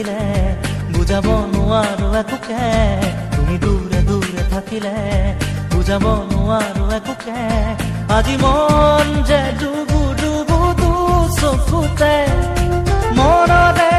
দিলে বুজাব নোৱাৰো একোকে তুমি দূৰে দূৰে থাকিলে বুজাব নোৱাৰো একোকে আজি মন যে ডুবু ডুবু দু চকুতে মনতে